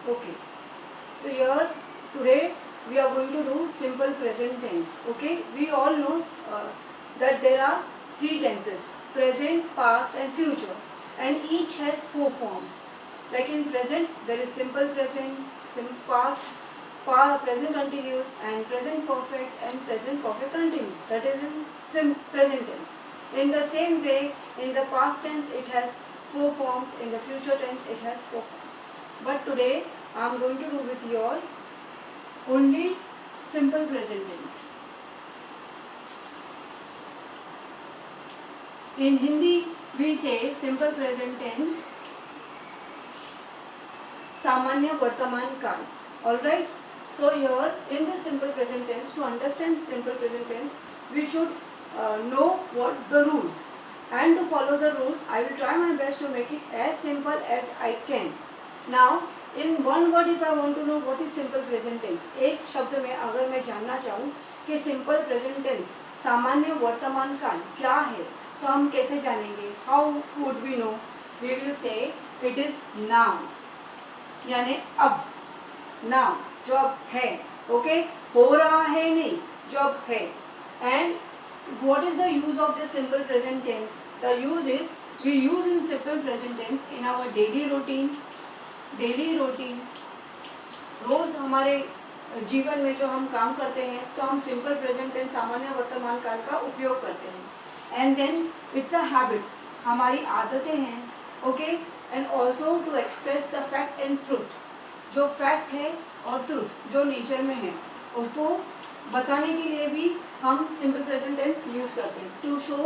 Okay. So here today we are going to do simple present tense. Okay. We all know that there are three tenses: present, past, and future, and each has four forms. Like in present, there is simple present, past, present continuous, and present perfect, and present perfect continuous. That is in present tense. In the same way, in the past tense it has four forms. In the future tense it has four forms. But today I am going to do with your only simple present tense. In Hindi we say simple present tense सामान्य वर्तमान काल. Alright. So here in this simple present tense, to understand simple present tense, we should know what the rules. And to follow the rules, I will try my best to make it as simple as I can. Now, in one word, if I want to know what is simple present tense, एक शब्द में अगर मैं जानना चाहूँ कि simple present tense सामान्य वर्तमान काल क्या है, तो हम कैसे जानेंगे? How would we know? We will say it is now. यानी अब, now जो अब है, ओके, हो रहा है नहीं, जो अब है. And what is the use of this simple present tense? The use is, we use in simple present tense in our daily routine. रोज हमारे जीवन में जो हम काम करते हैं तो हम सिंपल प्रेजेंट टेंस सामान्य वर्तमान काल का उपयोग करते हैं. And then it's a habit, हमारी आदतें हैं, okay. And also to express the fact and truth, जो फैक्ट है और ट्रूथ जो नेचर में है उसको बताने के लिए भी हम सिंपल प्रेजेंट टेंस यूज करते हैं. To show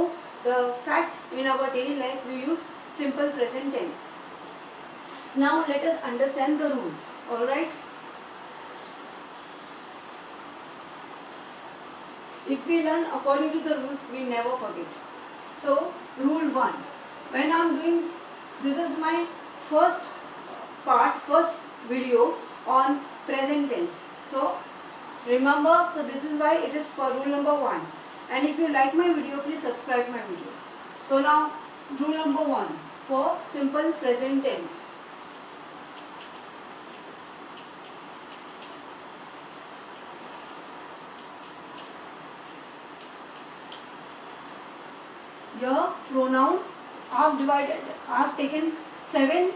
the fact in our daily life we use simple present tense. Now let us understand the rules. Alright. If we learn according to the rules, we never forget. So, rule 1. When I am doing, this is my first part, first video on present tense. So, remember, so this is why it is for rule number 1. And if you like my video, please subscribe my video. So now, rule number 1 for simple present tense. Your pronoun are divided, are taken 7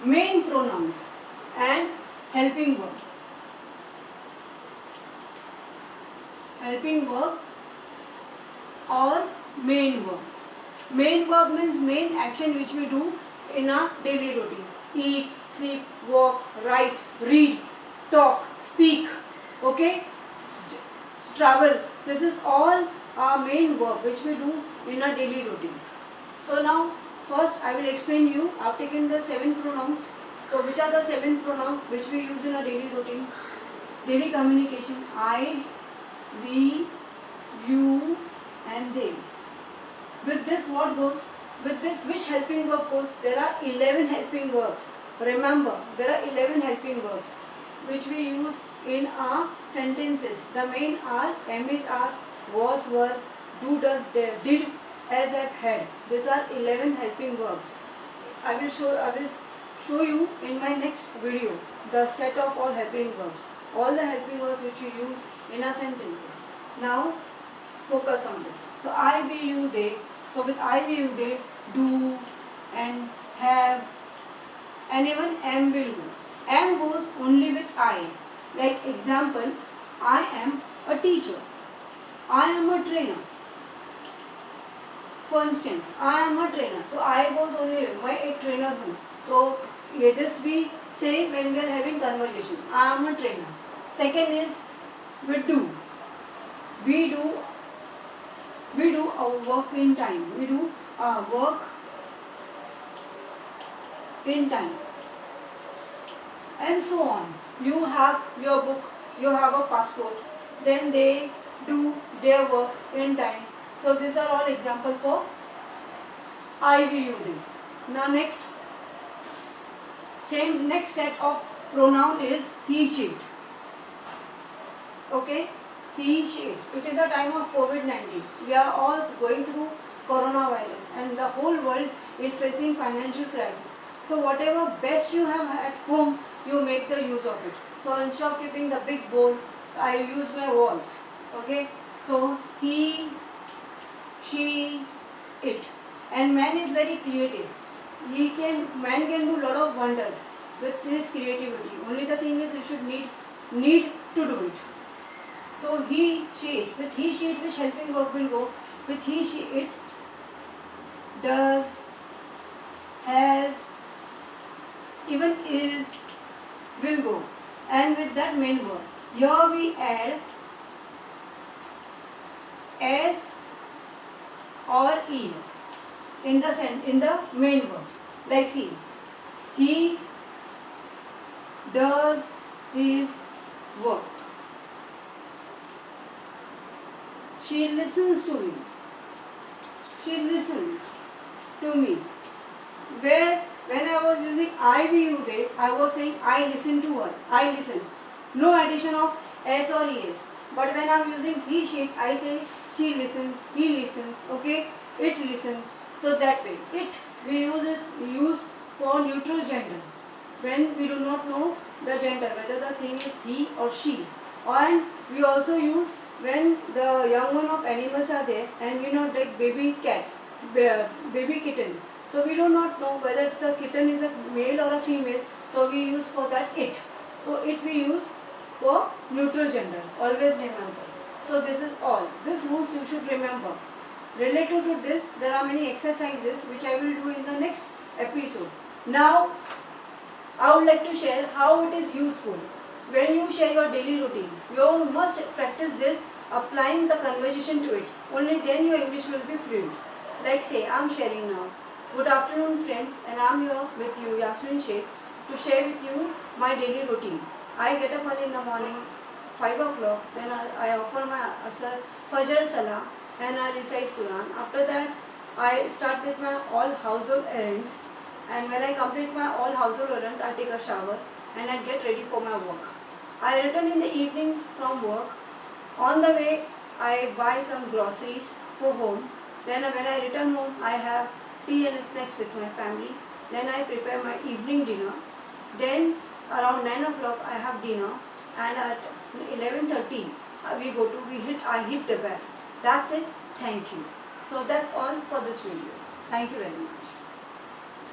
main pronouns and helping verb. Helping verb or main verb. Main verb means main action which we do in our daily routine. Eat, sleep, walk, write, read, talk, speak, okay, travel. This is all our main verb which we do in our daily routine. So now first I will explain you. I have taken the 7 pronouns. So which are the 7 pronouns which we use in our daily routine? Daily communication: I, we, you and they. With this what goes? With this which helping verb goes? There are 11 helping verbs. Remember, there are 11 helping verbs which we use in our sentences. The main are, am is are, was were, do does did, as at had. These are 11 helping verbs. I will show you in my next video the set of all helping verbs. All the helping verbs which we use in our sentences. Now focus on this. So I, we, you, they. So with I, we, you, they, do and have, and even am, will, go. Am goes only with I. Like example, I am a teacher. I am a trainer. For instance, I am a trainer. So I goes only with, मैं एक trainer हूँ. तो ये this we say when we are having conversation. I am a trainer. Second is we do. We do our work in time. We do our work in time. And so on. You have your book, you have a passport. Then they do their work in time. So these are all example for I, we, you, they. Now next set of pronoun is he, she. Okay, he, she. It is a time of COVID-19. We are all going through coronavirus and the whole world is facing financial crisis. So whatever best you have at home, you make the use of it. So instead of keeping the big board, I use my walls. Okay. So he, she, it. And man is very creative. Man can do lot of wonders with his creativity. Only the thing is, you should need to do it. So he, she, it. With he, she, it, which helping verb will go. With he, she, it, does, has, even is, will go. And with that main verb. Here we add s or es in the main verbs. Like see, he does his work. She listens to me. She listens to me. When I was using I, we, you, they, I was saying I listen to her. I listen. No addition of s or es. But when I am using he, she, it, I say she listens, he listens, okay, it listens. So that way, it we use for neutral gender when we do not know the gender, whether the thing is he or she. And we also use when the young one of animals are there and we know like baby cat, baby kitten. So we do not know whether it's a kitten is a male or a female. So we use for that it. So it we use for neutral gender. Always remember. So this is all. This rules you should remember. Related to this, there are many exercises which I will do in the next episode. Now, I would like to share how it is useful. When you share your daily routine, you must practice this, applying the conversation to it. Only then your English will be fluent. Like say, I am sharing now. Good afternoon friends, and I am here with you, Yasmin Sheikh, to share with you my daily routine. I get up early in the morning, 5 o'clock, then I offer my Fajr Salah and I recite Quran. After that, I start with my all household errands, and when I complete my all household errands, I take a shower and I get ready for my work. I return in the evening from work. On the way, I buy some groceries for home. Then when I return home, I have tea and snacks with my family. Then I prepare my evening dinner. Then around 9 o'clock I have dinner, and at 11:30 I hit the bed. That's it. Thank you. So that's all for this video. Thank you very much.